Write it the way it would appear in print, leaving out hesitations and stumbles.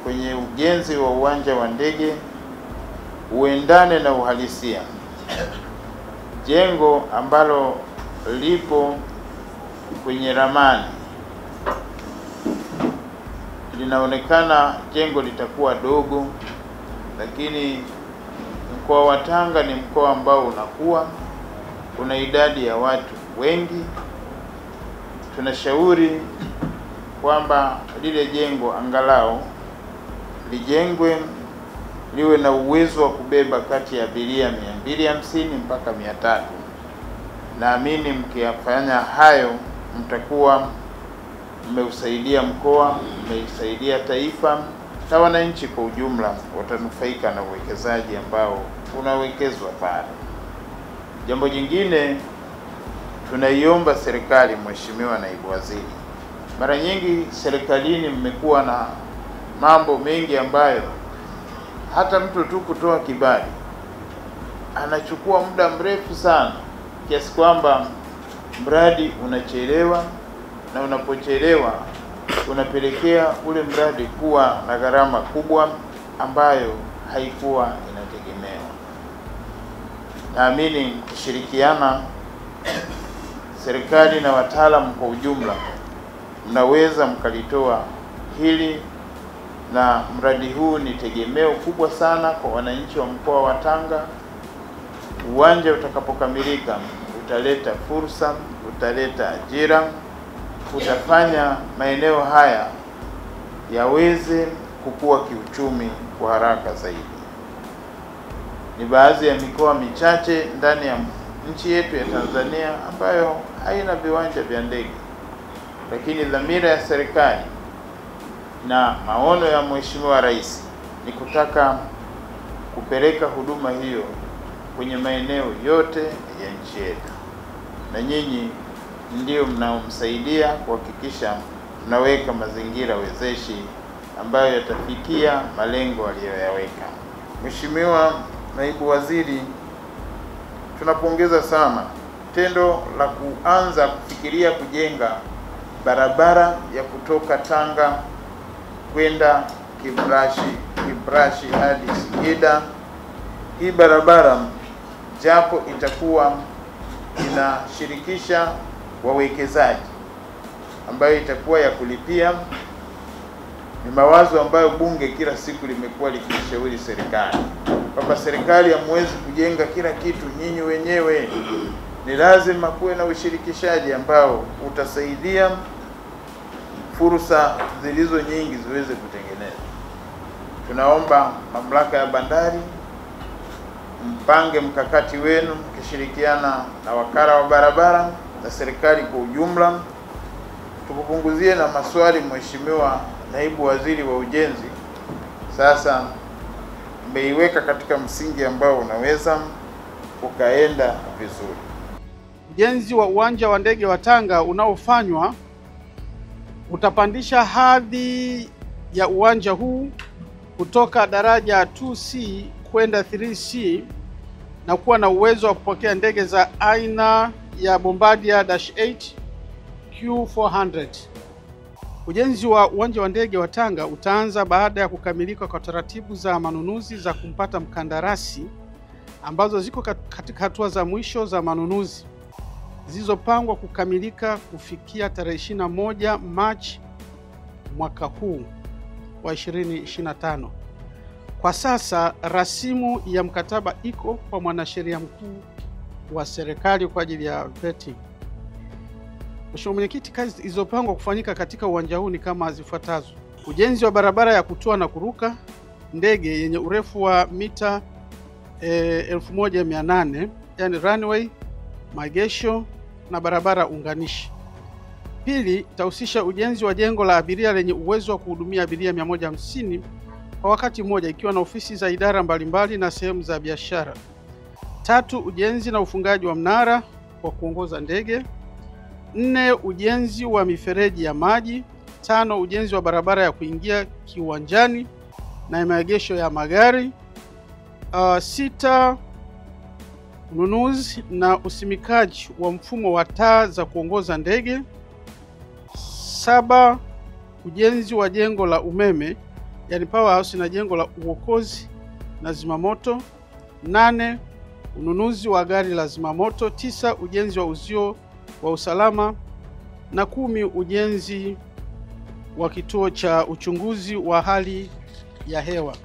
kwenye ujenzi wa uwanja wa ndege uendane na uhalisia. Jengo ambalo lipo kwenye ramani linaonekana jengo litakuwa dogo, lakini mkoa wa Tanga ni mkoa ambao unakuwa una idadi ya watu wengi. Tunashauri kwamba lile jengo angalau lijengwe liwe na uwezo wa kubeba kati ya abiria 250 mpaka 300. Naamini mkiyafanya hayo mtakuwa mmeusaidia mkoa, mmeisaidia taifa, na wananchi kwa ujumla watanufaika na uwekezaji ambao unawekezwa pale. Jambo jingine, tunaiomba serikali, Mheshimiwa Naibu Waziri, mara nyingi serikalini mmekuwa na mambo mengi ambayo hata mtu tu kutoa kibali anachukua muda mrefu sana, kiasi kwamba mradi unachelewa, na unapochelewa unapelekea ule mradi kuwa na gharama kubwa ambayo haikuwa inategemewa. Naamini kushirikiana serikali na wataalamu kwa ujumla mnaweza mkalitoa hili, na mradi huu ni tegemeo kubwa sana kwa wananchi wa mkoa wa Tanga. Uwanja utakapokamilika utaleta fursa, utaleta ajira, utafanya maeneo haya yaweze kukua kiuchumi kwa haraka zaidi. Ni baadhi ya mikoa michache ndani ya nchi yetu ya Tanzania ambayo haina viwanja vya ndege, lakini dhamira ya serikali na maono ya Mheshimiwa Rais ni kutaka kupeleka huduma hiyo kwenye maeneo yote ya nchi yetu, na nyinyi ndio mnaomsaidia kuhakikisha mnaweka mazingira wezeshi ambayo yatafikia malengo aliyoyaweka. Mheshimiwa Naibu Waziri, tunapongeza sana tendo la kuanza kufikiria kujenga barabara ya kutoka Tanga kwenda Kibrashi hadi Singida. Hii barabara japo itakuwa inashirikisha wawekezaji ambayo itakuwa ya kulipia, ni mawazo ambayo bunge kila siku limekuwa likishauri serikali kwamba serikali hamwezi kujenga kila kitu nyinyi wenyewe, ni lazima kuwe na ushirikishaji ambao utasaidia fursa zilizo nyingi ziweze kutengenezwa. Tunaomba mamlaka ya bandari mpange mkakati wenu mkishirikiana na wakala wa barabara na serikali kwa ujumla. Tukupunguzie na maswali, Mheshimiwa Naibu Waziri wa Ujenzi. Sasa mmeiweka katika msingi ambao unaweza ukaenda vizuri. Ujenzi wa uwanja wa ndege wa Tanga unaofanywa utapandisha hadhi ya uwanja huu kutoka daraja 2C kwenda 3C na kuwa na uwezo wa kupokea ndege za aina ya Bombardier -8 Q400. Ujenzi wa uwanja wa ndege wa Tanga utaanza baada ya kukamilika kwa taratibu za manunuzi za kumpata mkandarasi ambazo ziko katika hatua za mwisho za manunuzi zilizopangwa kukamilika kufikia tarehe 21 Machi mwaka huu wa 2025. Kwa sasa rasimu ya mkataba iko kwa mwanasheria mkuu wa serikali kwa ajili ya vetting. Mheshimiwa Mwenyekiti, kazi zilizopangwa kufanyika katika uwanja huu ni kama zifuatazo: ujenzi wa barabara ya kutua na kuruka ndege yenye urefu wa mita 1800, yani runway, maegesho na barabara unganishi. Pili, itahusisha ujenzi wa jengo la abiria lenye uwezo wa kuhudumia abiria 150 kwa wakati mmoja, ikiwa na ofisi za idara mbalimbali na sehemu za biashara. Tatu, ujenzi na ufungaji wa mnara wa kuongoza ndege. 4, ujenzi wa mifereji ya maji. 5, ujenzi wa barabara ya kuingia kiwanjani na maegesho ya magari. 6, ununuzi na usimikaji wa mfumo wa taa za kuongoza ndege. 7, ujenzi wa jengo la umeme yani powerhouse na jengo la uokozi na zimamoto. 8, ununuzi wa gari la zimamoto. 9, ujenzi wa uzio wa usalama, na 10, ujenzi wa kituo cha uchunguzi wa hali ya hewa.